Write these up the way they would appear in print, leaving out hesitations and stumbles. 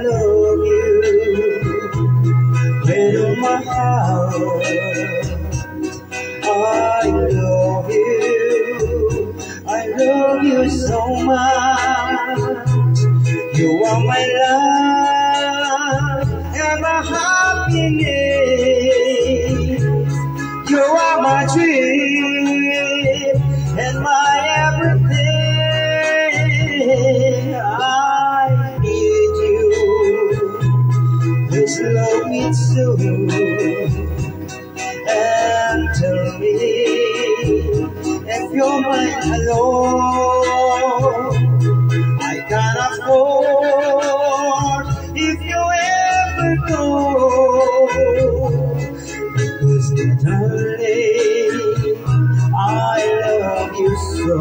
love you with all my heart. I love you so much. You are my love and my happiness. You are my dream and my everything. I need you. Please love me too and tell me if you're mine alone. I can't afford if you ever go, because darling, I love you so.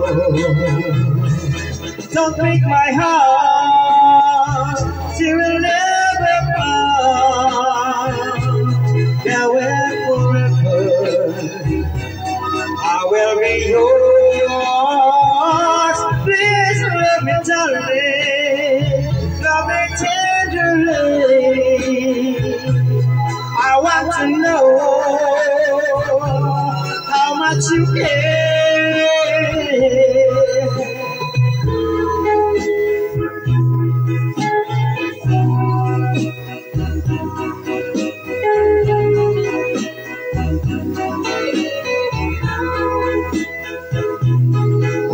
Don't break my heart, she will never part. Now and forever I will be yours. Please let me darling, love me tenderly. I want to know how much you care.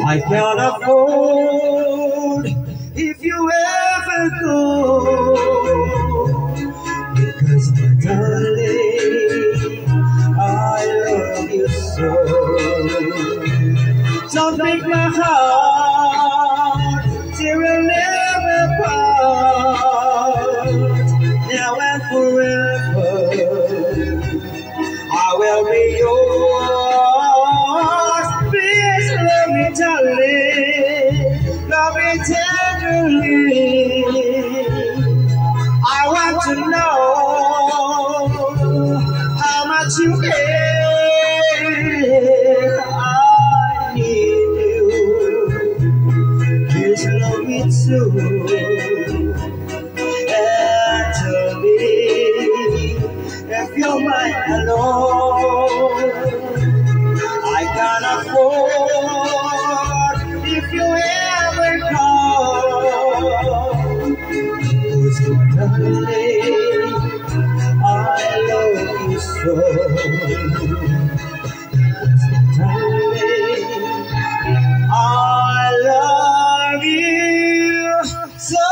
I can't afford if you ever go, because my darling, I love you so. Don't break my heart, she will never part. Now and forever I will be yours. Please love me darling, love me tenderly. I want to know how much you care. I need you. Please love me too and tell me if you're mine alone. I can't afford if you ever come, because darling, I love you so. Because darling, I love you so.